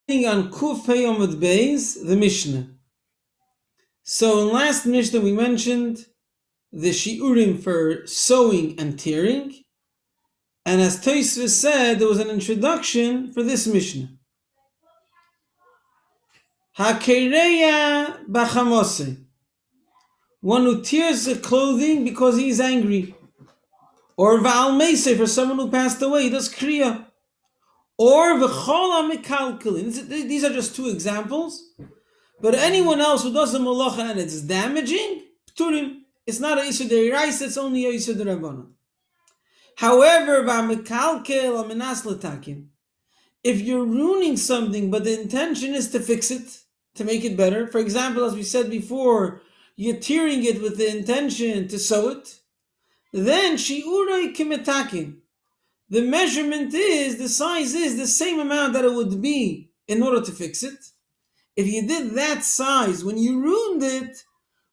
On Kuf Hey Amud Beis, the Mishnah. So in last Mishnah we mentioned the shiurim for sewing and tearing, and as Tosfos said, there was an introduction for this Mishnah. Hakereya b'chamose, one who tears the clothing because he is angry, or v'al meisei, for someone who passed away, he does kriya, or v'chol ha'mekalkelin. These are just two examples. But anyone else who does the malacha and it's damaging, pturim, it's not a isur deiraisa, it's only a isur derabbanan. However, if you're ruining something, but the intention is to fix it, to make it better, for example, as we said before, you're tearing it with the intention to sew it, then shi'uroi kimetakin. The measurement is, the size is the same amount that it would be in order to fix it. If you did that size when you ruined it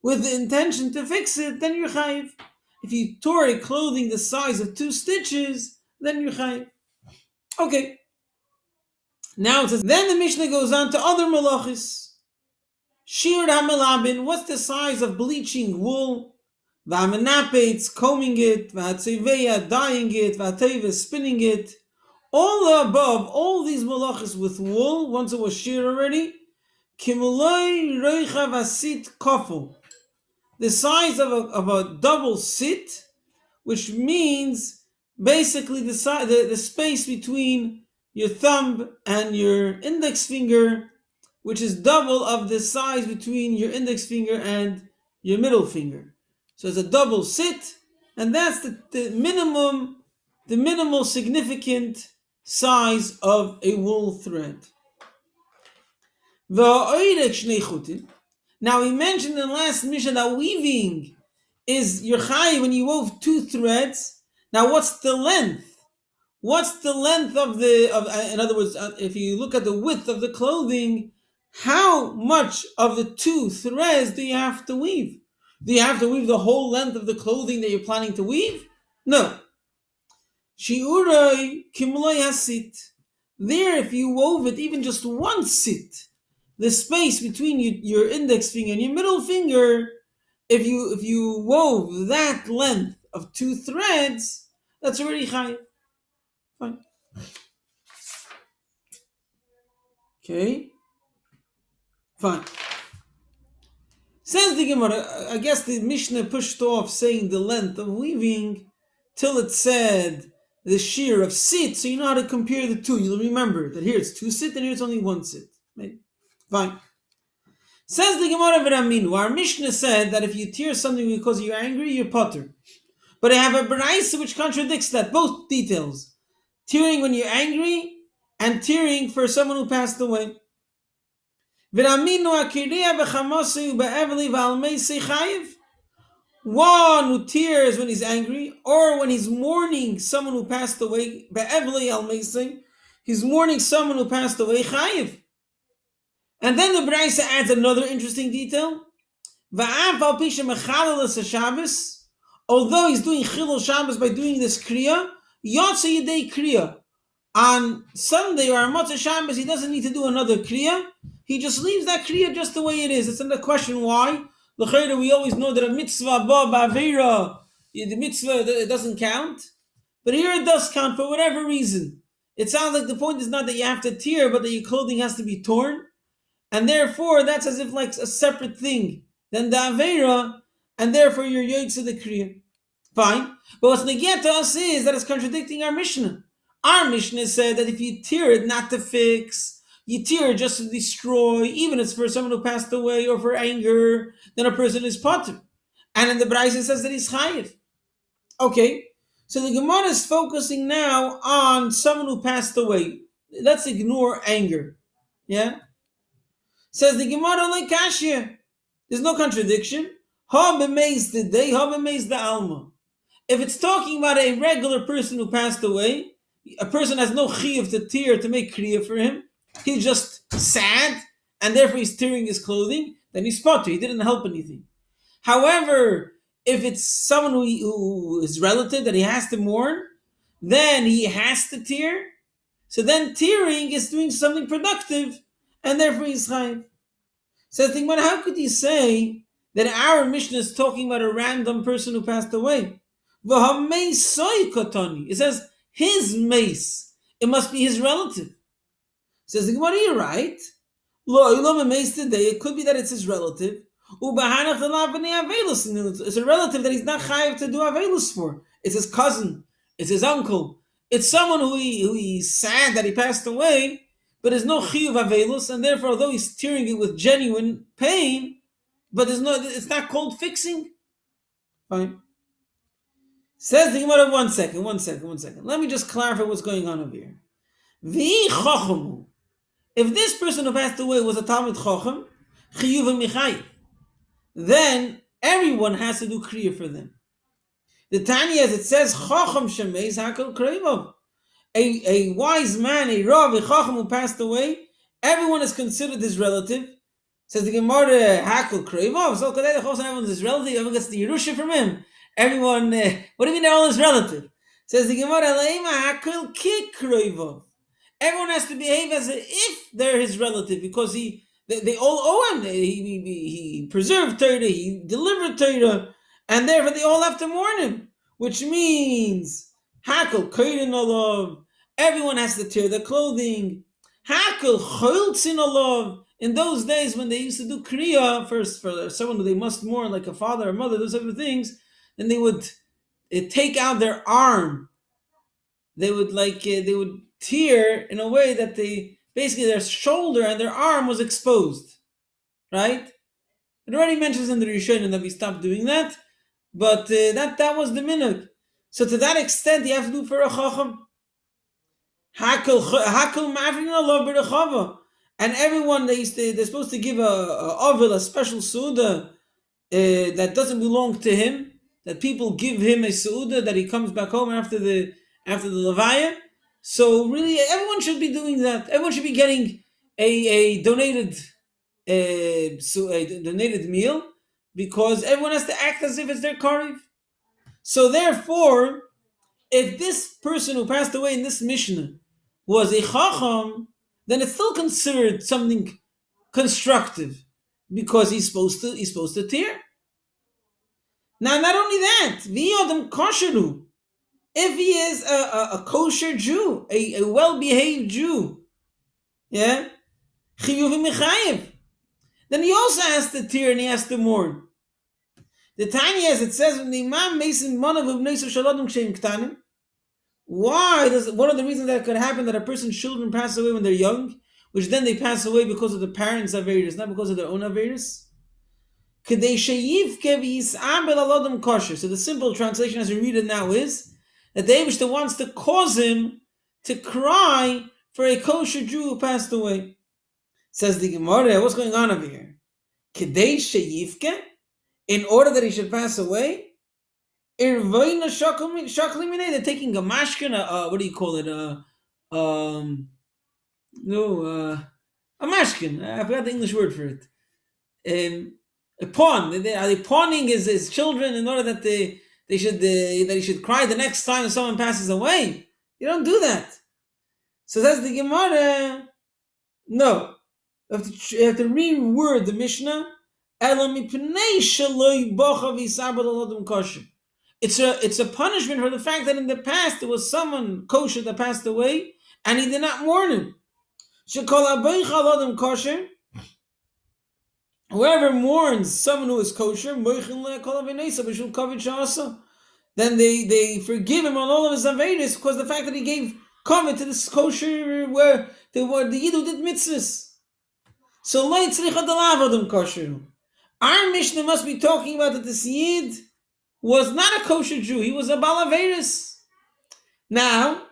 with the intention to fix it, then you're chayiv. If you tore a clothing the size of 2 stitches, then you're chayiv. Okay. Now it says, then the Mishnah goes on to other malachis. Shir hamelabin, what's the size of bleaching wool? V'amenapetz, combing it, v'hatzeveya, dyeing it, v'hateva, spinning it. All the above, all these malachis with wool, once it was shear already, Kimuloi roicha vasit kofel, the size of a double sit, which means basically the space between your thumb and your index finger, which is double of the size between your index finger and your middle finger. So it's a double sit, and that's the minimal significant size of a wool thread. Now we mentioned in the last Mishnah that weaving is your chayi when you wove 2 threads. Now what's the length? What's the length of in other words, if you look at the width of the clothing, how much of the 2 threads do you have to weave? Do you have to weave the whole length of the clothing that you're planning to weave? No. Shi'uroi kimloi hasit. There, if you wove it even just 1 sit, the space between your index finger and your middle finger, if you wove that length of 2 threads, that's already chayiv. Fine. Okay. Fine. Says the Gemara, I guess the Mishnah pushed off saying the length of weaving till it said the shear of sit, so you know how to compare the two. You'll remember that here it's 2 sit and here it's only 1 sit. Maybe. Fine. Says the Gemara V'Raminu, our Mishnah said that if you tear something because you're angry, you're potter. But I have a Baraisa which contradicts that, both details. Tearing when you're angry and tearing for someone who passed away. V'Raminu akiriyah b'chamosu ba'evli v'almeisei chayiv. One who tears when he's angry or when he's mourning someone who passed away, ba'evli almeisei, he's mourning someone who passed away, chayiv. And then the Braisa adds another interesting detail. Although he's doing Chilul Shabbos by doing this Kriya, Yotze Yedei Kriya. On Sunday or on Motzei Shabbos, he doesn't need to do another Kriya. He just leaves that Kriya just the way it is. It's another question why. L'chayra, we always know that a mitzvah ba'avera, the mitzvah, it doesn't count. But here it does count for whatever reason. It sounds like the point is not that you have to tear, but that your clothing has to be torn. And therefore, that's as if like a separate thing than the Aveira, and therefore you're Yotze the Kriya. Fine. But what's negate to us is that it's contradicting our Mishnah. Our Mishnah said that if you tear it not to fix, you tear it just to destroy, even if it's for someone who passed away or for anger, then a person is potter. And in the Braisa says that he's chayiv. Okay. So the Gemara is focusing now on someone who passed away. Let's ignore anger. Yeah? Says the Gemara like Kashya. There's no contradiction. Ha b'meis the day, ha b'meis the alma. If it's talking about a regular person who passed away, a person has no chiyuv to tear to make kriya for him. He's just sad, and therefore he's tearing his clothing. Then he's potter. He didn't help anything. However, if it's someone who is relative that he has to mourn, then he has to tear. So then tearing is doing something productive, and therefore he's chayiv. So I think, but how could you say that our Mishnah is talking about a random person who passed away? It says his mace. It must be his relative. Says the Gemara, you're right. It could be that it's his relative. It's a relative that he's not chayiv to do avelus for. It's his cousin. It's his uncle. It's someone who he's sad that he passed away, but there's no chiyuv avelus, and therefore, although he's tearing it with genuine pain, but it's not called fixing. Fine. Says the Gemara, one second. Let me just clarify what's going on over here. If this person who passed away was a Talmid Chacham, chiyuv michayiv, then everyone has to do kriya for them. The Tanya, as it says, Chacham shemeis hakol kreivav. A wise man, a Rav, a Chacham who passed away, everyone is considered his relative. Says the Gemara, hakol kreivav. So everyone's his relative. Everyone gets the Yerusha from him. Everyone, what do you mean they're all his relative? Says the Gemara, leima hakol ki kreivav. Everyone has to behave as if they're his relative, because they all owe him. He preserved Torah, he delivered Torah, and therefore they all have to mourn him. Which means hakol koyin olav. Everyone has to tear their clothing. Hakol choltzin olav. In those days when they used to do kriya first for someone who they must mourn, like a father or mother, those type of things, then they would take out their arm. They would tear in a way that basically their shoulder and their arm was exposed, right? It already mentions in the Rishonim that we stopped doing that, but that was the minhag. So to that extent, you have to do for a chacham. Hakol ma'afrin alav b'rechava, and everyone they're supposed to give a special suda that doesn't belong to him. That people give him a suda that he comes back home after the levaya. So really, everyone should be doing that. Everyone should be getting a donated meal, because everyone has to act as if it's their karev. So therefore, if this person who passed away in this Mishnah was a chacham, then it's still considered something constructive, because he's supposed to tear. Now, not only that, v'yodam kosheru. If he is a kosher Jew, a well-behaved Jew, yeah, chiyuv michayiv, then he also has to tear and he has to mourn. The Tanya, as it says, one of the reasons that could happen that a person's children pass away when they're young, which then they pass away because of the parents' averus, not because of their own averus. So the simple translation as we read it now is that the Eibishter wants to cause him to cry for a kosher Jew who passed away. Says the Gemara, what's going on over here? Kedei sheyivke, in order that he should pass away, they're taking a mashkin, what do you call it? A mashkin. I forgot the English word for it. A pawn. Are they pawning his children in order that that he should cry the next time someone passes away? You don't do that. So that's the Gemara. No, you have to reword the Mishnah. It's a punishment for the fact that in the past there was someone kosher that passed away and he did not mourn him. Whoever mourns someone who is kosher, then they forgive him on all of his averis because the fact that he gave covet to this kosher where the Yiddu did mitzvahs. So our Mishnah must be talking about that this Yid was not a kosher Jew, he was a balaveris. Now,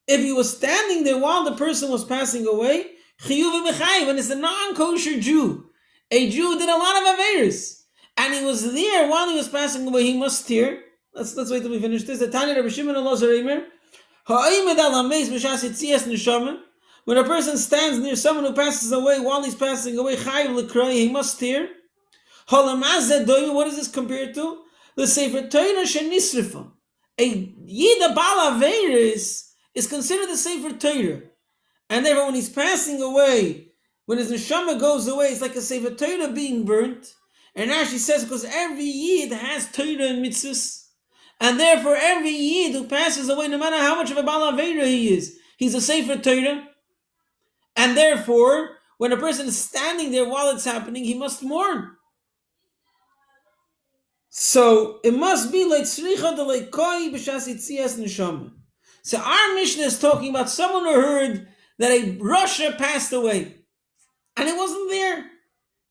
if he was standing there while the person was passing away, when it's a non-kosher Jew, a Jew who did a lot of averis, and he was there while he was passing away, he must tear. Let's wait till we finish this. The Tanya Rabbi Shimon Elazar when a person stands near someone who passes away while he's passing away, he must tear. What is this compared to? The Sefer Torah shenisrifa, A Yida Bala Veris is considered the Sefer Torah. And therefore, when he's passing away, when his neshama goes away, it's like a Sefer Torah being burnt. And Rashi says because every Yid has Torah and mitzvahs, and therefore every Yid who passes away, no matter how much of a Bala Veira he is, he's a Sefer Torah. And therefore, when a person is standing there while it's happening, he must mourn. So it must be like tzricha de leikoi b'shas yitzias neshama. So our Mishnah is talking about someone who heard that a Russia passed away, and he wasn't there,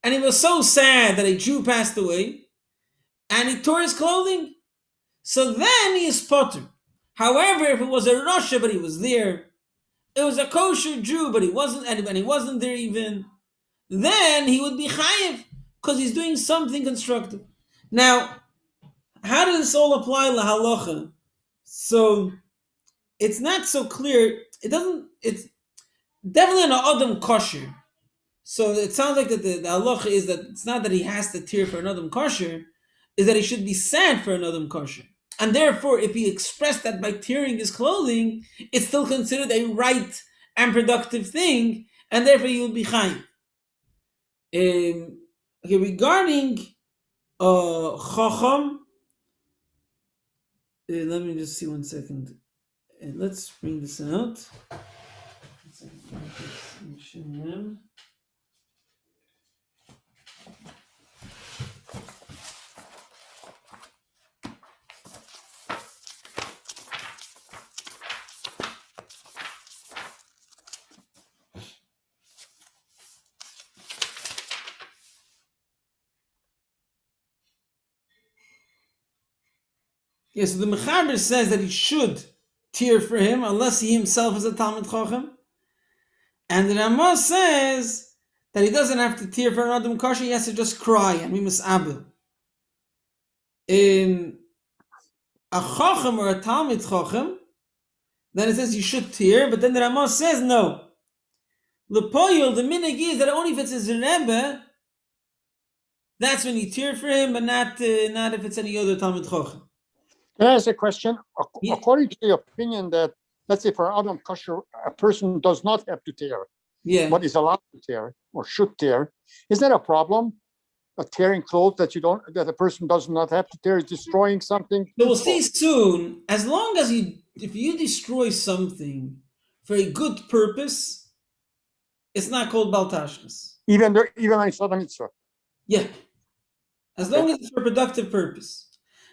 and he was so sad that a Jew passed away, and he tore his clothing. So then he is potter. However, if it was a Russia but he was there, it was a kosher Jew but he wasn't, and he wasn't there even, then he would be chayiv because he's doing something constructive. Now, how does this all apply to halacha? So it's not so clear. It doesn't. It's definitely an adam kosher. So it sounds like that the halacha is that it's not that he has to tear for an adam kosher, is that he should be sad for an adam kosher. And therefore, if he expressed that by tearing his clothing, it's still considered a right and productive thing, and therefore he will be chayiv. Okay, regarding chacham, let me just see 1 second. Let's bring this out. Yes, so the Mechaber says that he should tear for him unless he himself is a Talmid Chacham. And the Ramah says that he doesn't have to tear for an Adam Kosher, he has to just cry and be mis'abel. In a Chacham or a Talmid Chacham, then it says you should tear, but then the Ramah says no. Lepoyel, the minig is that only if it's his Rebbe, that's when you tear for him, but not if it's any other Talmid Chacham. Can I ask a question? According to the opinion that, let's say for Adam Kosher, a person does not have to tear, but is allowed to tear or should tear, is that a problem? A tearing clothes that a person does not have to tear is destroying something? So we'll see soon. As long as if you destroy something for a good purpose, it's not called baltashkas. Even when it's not a mitzvah. Yeah. As long as it's for a productive purpose.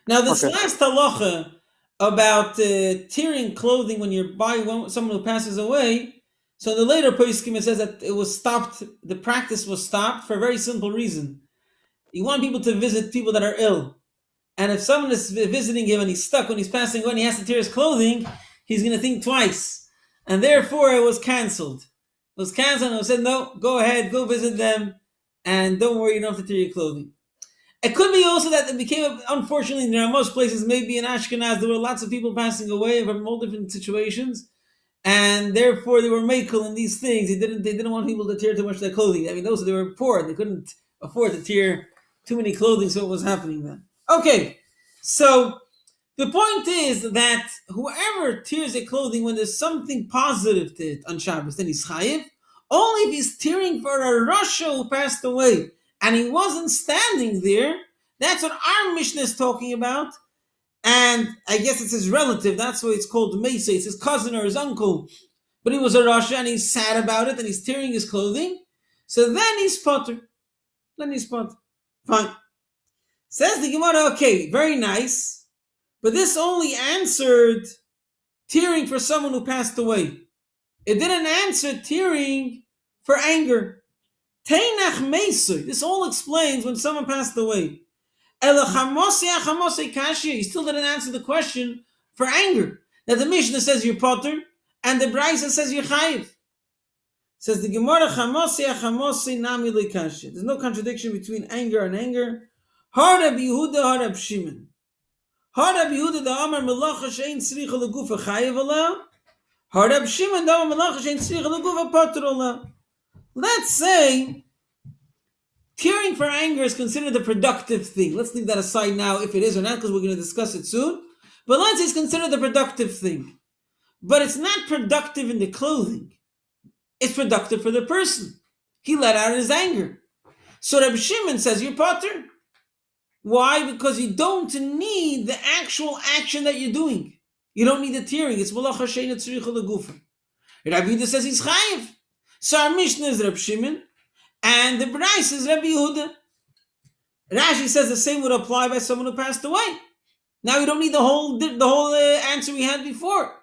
Now, this last halacha about tearing clothing when you're by someone who passes away, so in the later poskim it says that it was stopped, the practice was stopped for a very simple reason. You want people to visit people that are ill. And if someone is visiting him and he's stuck when he's passing away and he has to tear his clothing, he's going to think twice. And therefore it was cancelled. It was cancelled and it said, no, go ahead, go visit them, and don't worry, you don't have to tear your clothing. It could be also that it became, unfortunately, there are most places, maybe in Ashkenaz, there were lots of people passing away from all different situations, and therefore they were makel in these things. They didn't want people to tear too much of their clothing. I mean, those they were poor; they couldn't afford to tear too many clothing. So what was happening then? Okay, so the point is that whoever tears their clothing when there's something positive to it on Shabbos, then he's chayiv. Only if he's tearing for a Rasha who passed away, and he wasn't standing there, that's what our Mishnah is talking about. And I guess it's his relative, that's why it's called Mesa, it's his cousin or his uncle. But he was a Rasha and he's sad about it and he's tearing his clothing. So then he's potter. Fine. Says the Gemara, okay, very nice. But this only answered tearing for someone who passed away. It didn't answer tearing for anger. This all explains when someone passed away. He still didn't answer the question for anger. Now the Mishnah says you're potter, and the Brisa says you're chayiv. Says the Gemara, there's no contradiction between anger and anger. Harab Yehuda, Harab Shimon. Harab Yehuda da Amar Melacha shein tzricha legufa chayiv ala. Harab Shimon da Amar Melacha shein tzricha legufa potter ala. Let's say tearing for anger is considered a productive thing. Let's leave that aside now if it is or not, because we're going to discuss it soon. But let's say it's considered a productive thing. But it's not productive in the clothing. It's productive for the person. He let out his anger. So Reb Shimon says, you're potter. Why? Because you don't need the actual action that you're doing. You don't need the tearing. It's malacha sheina tzricha legufa. Rabbi Yehuda says he's chayiv. So our Mishnah is Reb Shimon, and the Brais is Rabbi Yehuda. Rashi says the same would apply by someone who passed away. Now we don't need the whole answer we had before.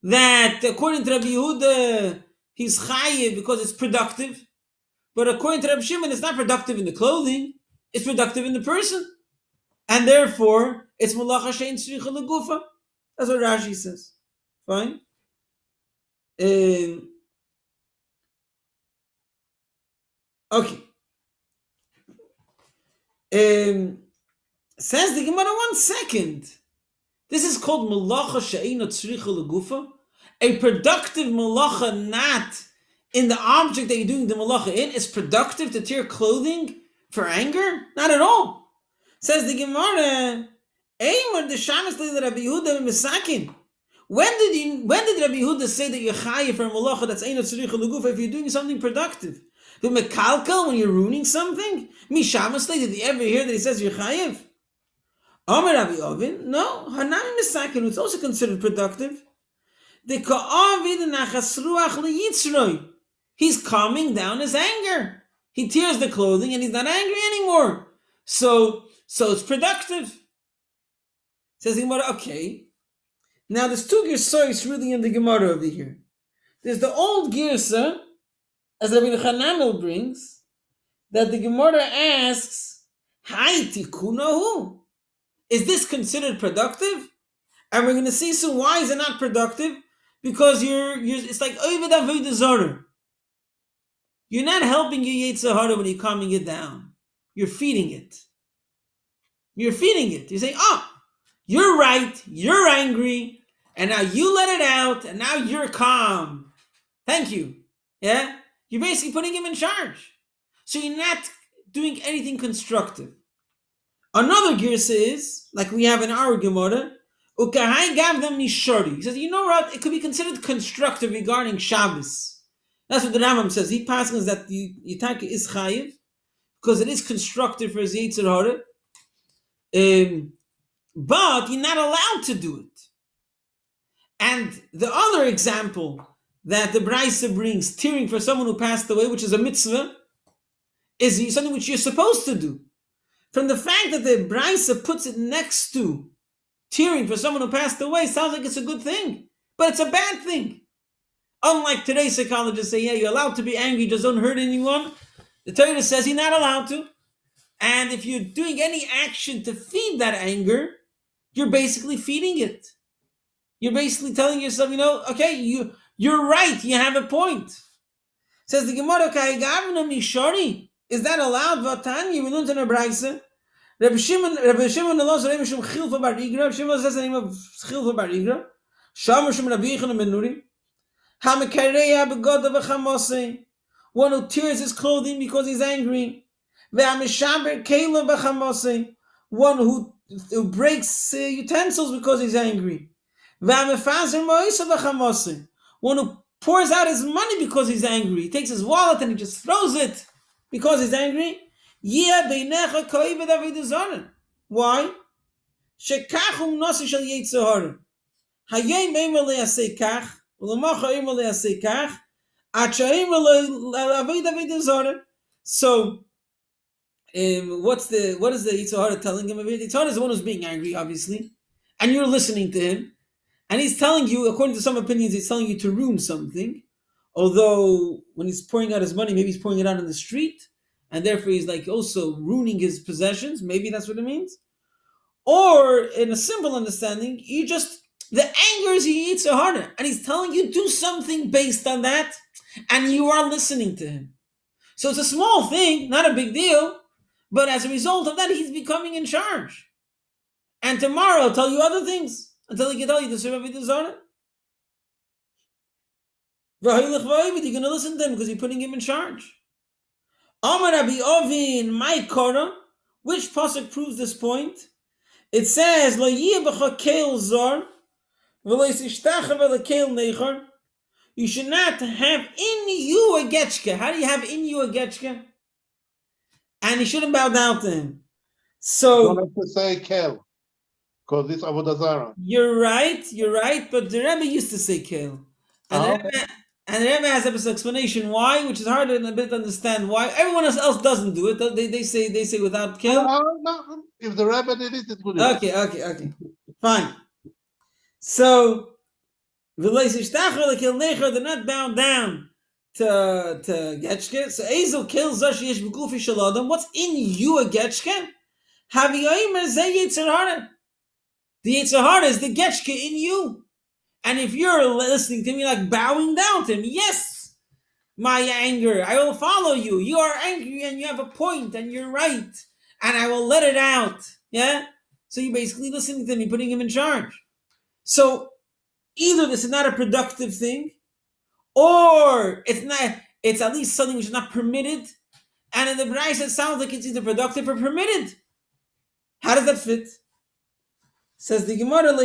That according to Rabbi Yehuda, he's chayiv because it's productive. But according to Rabbi Shimon, it's not productive in the clothing. It's productive in the person. And therefore, it's malacha shein tzricha legufa. That's what Rashi says. Fine? Okay. Says the Gemara, 1 second. This is called malacha she'eina tzricha legufa. A productive malacha, not in the object that you're doing the malacha in, is productive to tear clothing for anger? Not at all. Says the Gemara, Eimer the Shabbos le Rabbi Yehuda misakin. When did Rabbi Yehuda say that you're chayiv for a malacha that's eina tzricha legufa if you're doing something productive? The mekalkel, when you're ruining something? Mishamas le, did you ever hear that he says you're chayiv? Omer Rabbi Ovin, no. Hanami misakin, it's also considered productive. The ka'avid nachas ruach leyitzroi. He's calming down his anger. He tears the clothing and he's not angry anymore. So it's productive. Says the Gemara, okay. Now there's two girsois really in the Gemara over here. There's the old girsa, as Rabbi Chananel brings, that the Gemara asks, Hai tikunahu? Is this considered productive? And we're going to see soon why is it not productive? Because you're it's like Oived Avodah Zarah. You're not helping your Yetzer Hara when you're calming it down. You're feeding it. You're feeding it. You say, you're right, you're angry, and now you let it out, and now you're calm. Thank you. Yeah? You're basically putting him in charge. So you're not doing anything constructive. Another girsa is, like we have in our Gemara, Ukahai gav them mishori. He says, you know what? It could be considered constructive regarding Shabbos. That's what the Rambam says. He passes that the Yitaka is chayiv, because it is constructive for his Yetzer Hara. But you're not allowed to do it. And the other example that the Braisa brings, tearing for someone who passed away, which is a mitzvah, is something which you're supposed to do. From the fact that the Braisa puts it next to tearing for someone who passed away, sounds like it's a good thing. But it's a bad thing. Unlike today's psychologists say, yeah, you're allowed to be angry, just don't hurt anyone. The Torah says you're not allowed to. And if you're doing any action to feed that anger, you're basically feeding it. You're basically telling yourself, okay, you're right, you have a point. Says the Gemara, is that allowed? Vatanya, we learned in a Braisa. Rabbi Shimon allows Rabbi Shimon Chilfa Bar Igra. Rabbi Shimon says the name of Chilfa Bar Igra. Shamar Shimon Rabbi Yechon Ben Nuri. Hamekareya begoda v'chamosei. One who tears his clothing because he's angry. Ve'amishaber kela v'chamosei. One who breaks utensils because he's angry. Ve'amifazer moisa v'chamosei. One who pours out his money because he's angry. He takes his wallet and he just throws it because he's angry. Why? Shekachum nosi shel Yetzer Hara. Hayom eimer le'asei kach, u'lamacha eimer le'asei kach, acha eimer le'avodah zara. So, what is the Yetzer Hara telling him? Yetzer Hara is the one who's being angry, obviously, and you're listening to him, and he's telling you, according to some opinions, he's telling you to ruin something. Although when he's pouring out his money, maybe he's pouring it out in the street, and therefore he's like also ruining his possessions. Maybe that's what it means. Or in a simple understanding, the anger is Yetzer Hara, and he's telling you do something based on that, and you are listening to him. So it's a small thing, not a big deal, but as a result of that, he's becoming in charge. And tomorrow I'll tell you other things until he can tell you to serve Avodah Zarah. You're going to listen to him because you're putting him in charge. Amar Rabbi Ovin, my Korah, which pasuk proves this point? It says, Lo yibach keil zor, v'lo yisishtacha v'lo keil neichor. You should not have in you a getchka. How do you have in you a getchka? And you shouldn't bow down to him. So you don't have to say kel, because it's avodah zarah. You're right, but the Rebbe used to say kel. And the Rebbe has an explanation why, which is hard a bit to understand why. Everyone else doesn't do it. They say without kel. No, if the Rebbe did it, it's good. Okay. Fine. So they're not bound down to getchke. So Ezel kills Zashi Yesh B'Gufi Shalodam. What's in you a getchke? Haviyomer Zeh Yetzer Hara. The Yetzer Hara is the getchke in you. And if you're listening to me like bowing down to him, yes, my anger, I will follow you. You are angry and you have a point and you're right. And I will let it out. Yeah? So you're basically listening to me, putting him in charge. So either this is not a productive thing, or it's at least something which is not permitted. And in the Bryce, it sounds like it's either productive or permitted. How does that fit? Says the Gemara,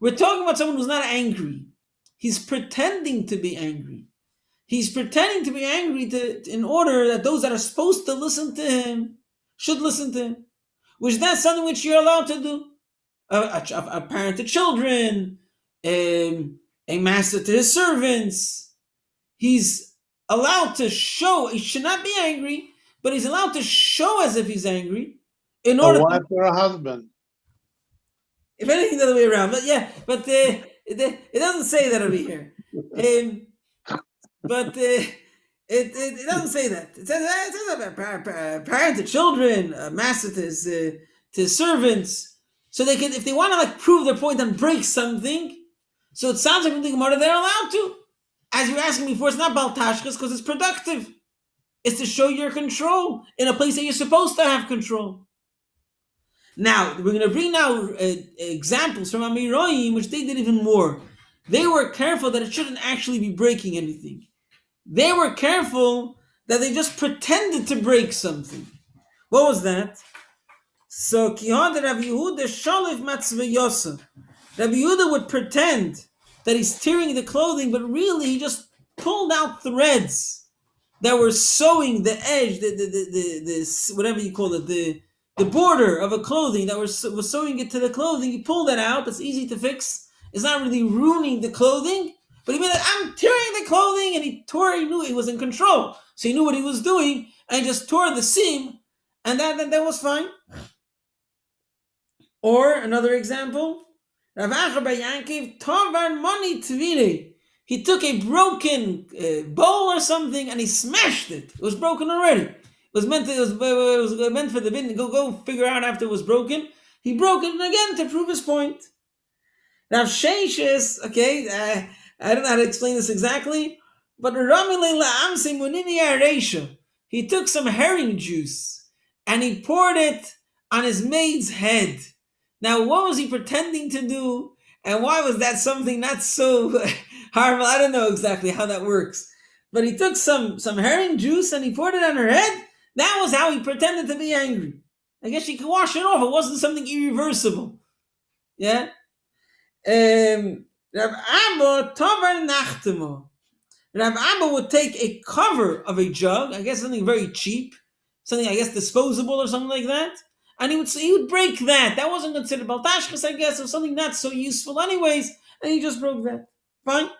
we're talking about someone who's not angry. He's pretending to be angry. He's pretending to be angry in order that those that are supposed to listen to him should listen to him. Which is not something which you're allowed to do. A parent to children, a master to his servants. He's allowed to show, he should not be angry, but he's allowed to show as if he's angry in order a wife or a husband. If anything, the other way around. But yeah, it doesn't say that over here. It doesn't say that. It says about parent to children, master to his servants, so they can, if they want to like prove their point and break something. So it sounds like from the Gemara they're allowed to. As you were asking before, it's not baltashkas because it's productive. It's to show your control in a place that you're supposed to have control. Now, we're going to bring now examples from Amiroyim, which they did even more. They were careful that it shouldn't actually be breaking anything. They were careful that they just pretended to break something. What was that? So, Kihad Rabbi Yehuda Shalif Matzvayosah. Rabbi Yehuda would pretend that he's tearing the clothing, but really he just pulled out threads that were sewing the edge, the whatever you call it, the border of a clothing that was sewing it to the clothing. He pulled that out. It's easy to fix. It's not really ruining the clothing, but he made like, I'm tearing the clothing, and he knew he was in control. So he knew what he was doing, and he just tore the seam, and that was fine. Or another example, Rav Acha Bar Yankiv Tavar Mani Tvire. He took a broken bowl or something and he smashed it. It was broken already. It was meant for the bin. Go figure out after it was broken. He broke it again to prove his point. Rav Sheishes, okay, I don't know how to explain this exactly, but he took some herring juice and he poured it on his maid's head. Now, what was he pretending to do, and why was that something not so horrible? I don't know exactly how that works. But he took some herring juice and he poured it on her head. That was how he pretended to be angry. I guess she could wash it off. It wasn't something irreversible. Yeah? Rav Abba Tovar Nachtemo. Rav Abba would take a cover of a jug, I guess something very cheap, something I guess disposable or something like that, and he would break that. That wasn't considered baltashkas, I guess, or something not so useful anyways, and he just broke that. Fine.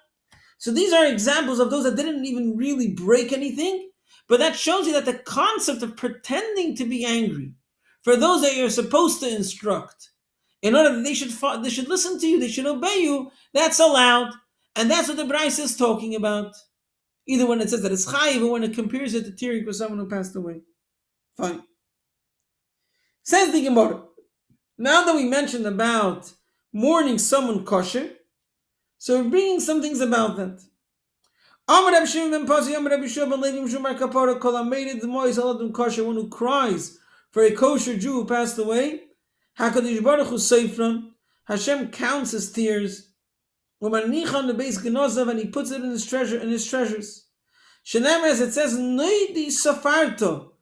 So these are examples of those that didn't even really break anything, but that shows you that the concept of pretending to be angry for those that you're supposed to instruct, in order that they should listen to you, they should obey you, that's allowed, and that's what the Bryce is talking about. Either when it says that it's chayiv or when it compares it to tearing for someone who passed away. Fine. Says the Gemara, now that we mentioned about mourning someone kosher, so we're bringing some things about that. Amud Reb Shimon ben Pazi, Amud Reb Yeshua ben Levi Mishumar Kapara Kol Ameid D'Mois Aladum Kosher, one who cries for a kosher Jew who passed away. Hakadosh Baruch Hu Seifron, Hashem counts his tears. Umanichan the base Genozav, and he puts it in his treasures. Shenem, as it says, Neidi Safarto,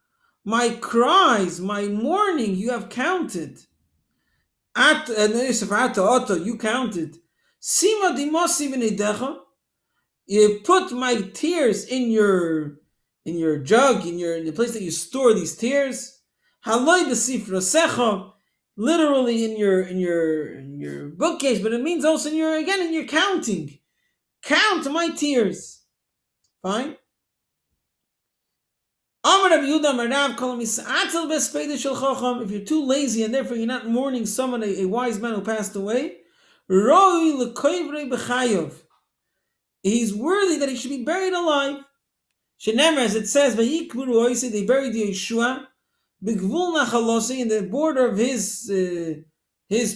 My cries, my mourning, you have counted. You counted. Sima dimosi v'neidecha. You put my tears in your jug, in the place that you store these tears. Haloi b'sifra secha, literally in your bookcase, but it means also in your counting. Count my tears. Fine. If you're too lazy and therefore you're not mourning someone, a wise man who passed away, he's worthy that he should be buried alive. As it says, they buried Yeshua in the border of his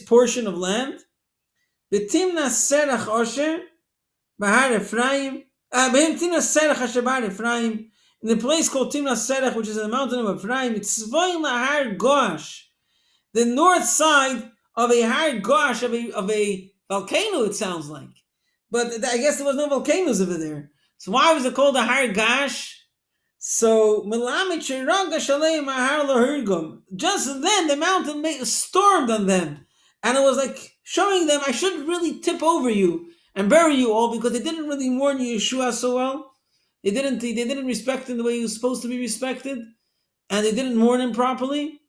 portion of land. Betimna serach osher bahar Ephraim. Betimna serach asher bahar Ephraim. In the place called Timna Serach, which is in the mountain of Ephraim, it's Tzvoin lahar Gosh, the north side of a Har Gosh, of a volcano, it sounds like. But I guess there was no volcanoes over there. So why was it called a Har Gosh? So just then the mountain stormed on them, and it was like showing them I shouldn't really tip over you and bury you all because they didn't really mourn Yeshua so well. They didn't respect him the way he was supposed to be respected, and they didn't mourn him properly,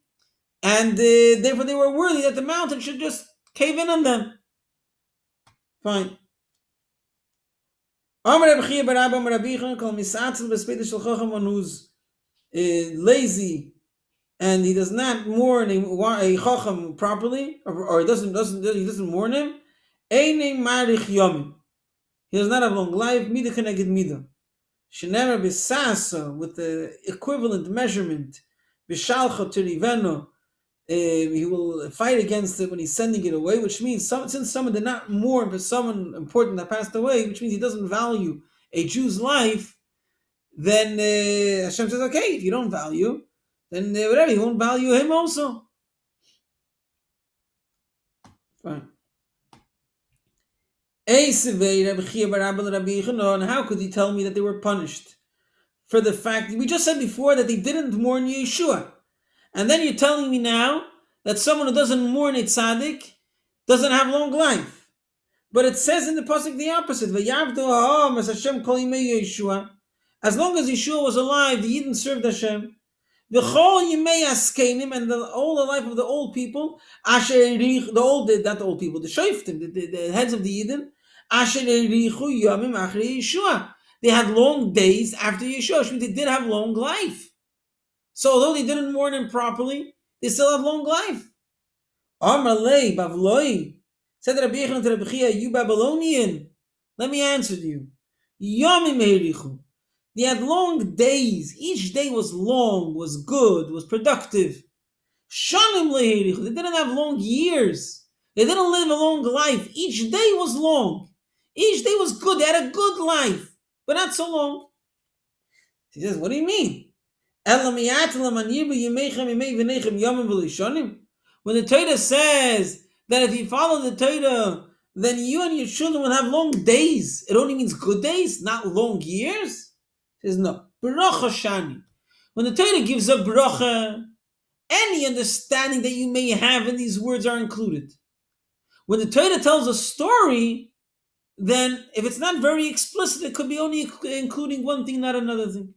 and therefore they were worthy that the mountain should just cave in on them. Fine. One who's lazy and he does not mourn a chacham properly, or he doesn't mourn him. Yomi. He does not have long life. Mida connected mida. Shenever bisasa with the equivalent measurement. Bishalcha to riveno. He will fight against it when he's sending it away, which means since someone did not mourn for someone important that passed away, which means he doesn't value a Jew's life, then Hashem says, okay, if you don't value, then whatever, you won't value him also. Fine. And how could he tell me that they were punished? For the fact, we just said before that they didn't mourn Yeshua. And then you're telling me now that someone who doesn't mourn a tzaddik doesn't have long life. But it says in the pasuk the opposite. As long as Yeshua was alive, the Yidden served Hashem. And all the life of the old people, not the old people, the shoftim, the heads of the Yidden, they had long days after Yeshua, which means they did have long life. So although they didn't mourn him properly, they still have long life. Amalei Bavloi said Rabbi Yechon to Rabbi Chia, you Babylonian. Let me answer you. Yomi Meherichu. They had long days. Each day was long, was good, was productive. Shanim Leherichu. They didn't have long years. They didn't live a long life. Each day was long. Each day was good. They had a good life, but not so long. He says, what do you mean? When the Torah says that if you follow the Torah, then you and your children will have long days. It only means good days, not long years. He says no. Bracha shani. When the Torah gives a bracha, any understanding that you may have in these words are included. When the Torah tells a story, then if it's not very explicit, it could be only including one thing, not another thing.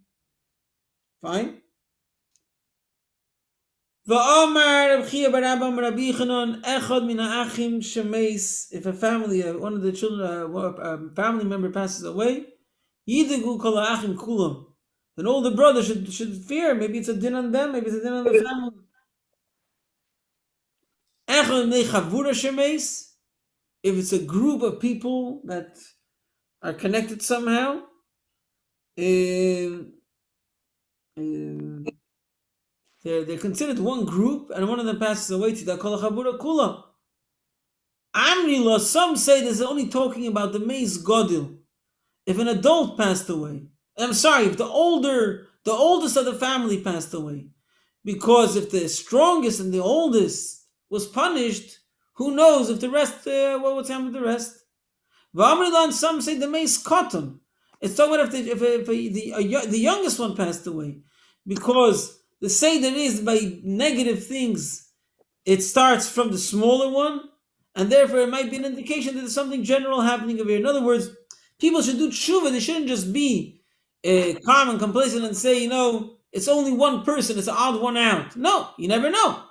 Fine. If a family, one of the children, a family member passes away, then all the brothers should fear. Maybe it's a din on them, maybe it's a din on the family. If it's a group of people that are connected somehow, they're considered one group, and one of them passes away. Amrila, some say this is only talking about the Meis Godil. If an adult passed away, I'm sorry, if the oldest of the family passed away, because if the strongest and the oldest was punished, who knows if the rest, what's happened with the rest? V'amrila, and some say the Meis Koton. It's talking about if the youngest one passed away, because The Seder is by negative things, it starts from the smaller one, and therefore it might be an indication that there's something general happening over here. In other words, people should do tshuva. They shouldn't just be calm and complacent and say, it's only one person, it's an odd one out. No, you never know.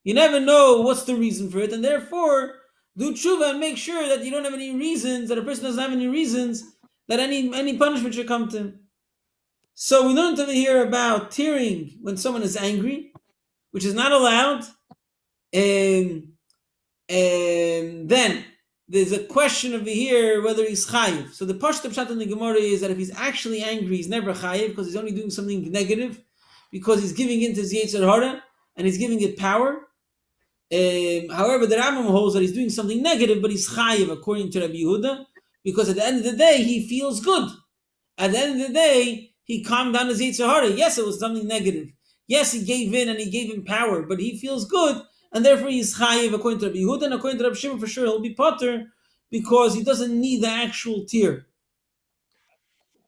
You never know what's the reason for it, and therefore do tshuva and make sure that you don't have any reasons, that a person doesn't have any reasons that any punishment should come to him. So we learned over here about tearing when someone is angry, which is not allowed. And then there's a question over here whether he's chayiv. So the pashut pshat in the Gemara is that if he's actually angry, he's never chayiv because he's only doing something negative, because he's giving in to his yetzer hara and he's giving it power. However, the Rambam holds that he's doing something negative, but he's chayiv according to Rabbi Yehuda, because at the end of the day he feels good. At the end of the day, he calmed down his yetzer hara. Yes, it was something negative. Yes, he gave in and he gave him power, but he feels good, and therefore he's chayiv according to Rabbi Yehuda, and according to Rabbi Shimon for sure he'll be potter because he doesn't need the actual tear.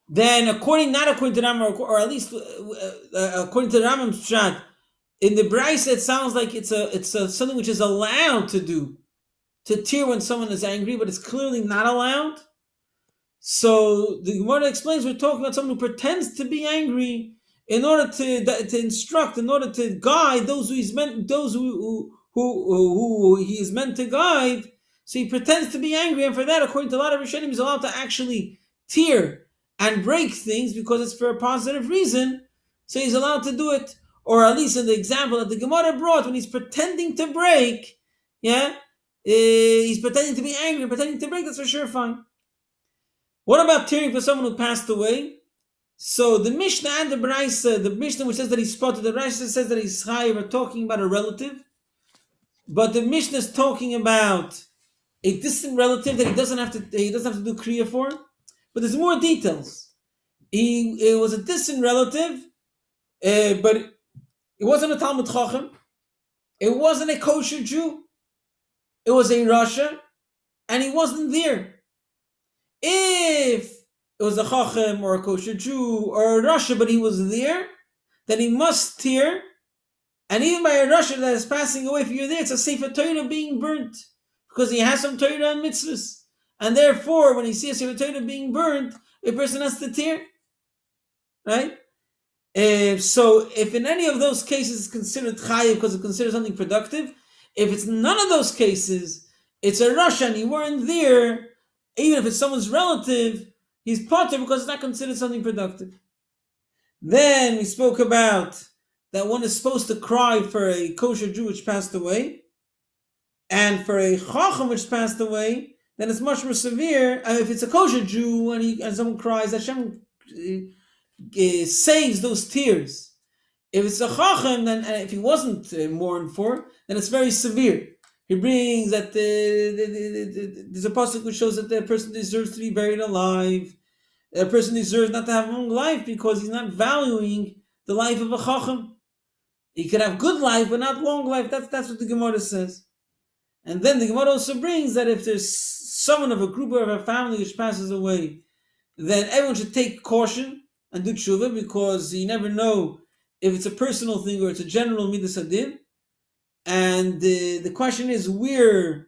Then, not according to Rambam, or at least according to Rambam's pshat, in the Brisa it sounds like it's something which is allowed to do, to tear when someone is angry, but it's clearly not allowed. So the Gemara explains we're talking about someone who pretends to be angry in order to instruct, in order to guide those who he is meant to guide. So he pretends to be angry, and for that, according to a lot of Rishonim, he's allowed to actually tear and break things because it's for a positive reason. So he's allowed to do it, or at least in the example that the Gemara brought, when he's pretending to break, he's pretending to be angry, pretending to break. That's for sure fine. What about tearing for someone who passed away? So the Mishnah and the Brisa, the Mishnah which says that he's spotted, the Brisa says that he's chayiv, are talking about a relative, but the Mishnah is talking about a distant relative that he doesn't have to do kriya for. But there's more details. It was a distant relative, but it wasn't a Talmud Chacham, it wasn't a kosher Jew, it was a Rasha, and he wasn't there. If it was a Chacham or a kosher Jew or a Rasha, but he was there, then he must tear. And even by a Rasha that is passing away, if you're there, it's a Sefer Torah being burnt, because he has some Torah and mitzvahs. And therefore, when he sees a Sefer Torah being burnt, a person has to tear. Right? So if in any of those cases it's considered chayiv because it considers something productive, if it's none of those cases, it's a Rasha and you weren't there, even if it's someone's relative, he's potter because it's not considered something productive. Then we spoke about that one is supposed to cry for a kosher Jew which passed away, and for a chacham which passed away, then it's much more severe. And if it's a kosher Jew and someone cries, Hashem saves those tears. If it's a chacham, then and if he wasn't mourned for, then it's very severe. He brings that there's a pasuk which shows that the person deserves to be buried alive. A person deserves not to have a long life because he's not valuing the life of a chacham. He could have good life, but not long life. That's what the Gemara says. And then the Gemara also brings that if there's someone of a group or of a family which passes away, then everyone should take caution and do tshuva, because you never know if it's a personal thing or it's a general midas hadin. And the question is when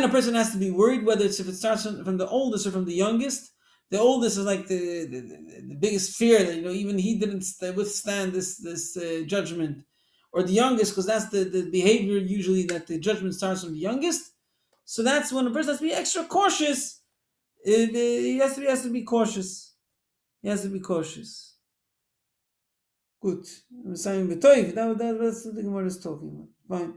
a person has to be worried, whether it's if it starts from the oldest or from the youngest. The oldest is like the biggest fear that even he didn't withstand this judgment, or the youngest, because that's the behavior usually that the judgment starts from the youngest. So that's when a person has to be extra cautious. He has to be cautious. He has to be cautious. Good. That's what the Gemara is talking about. Fine.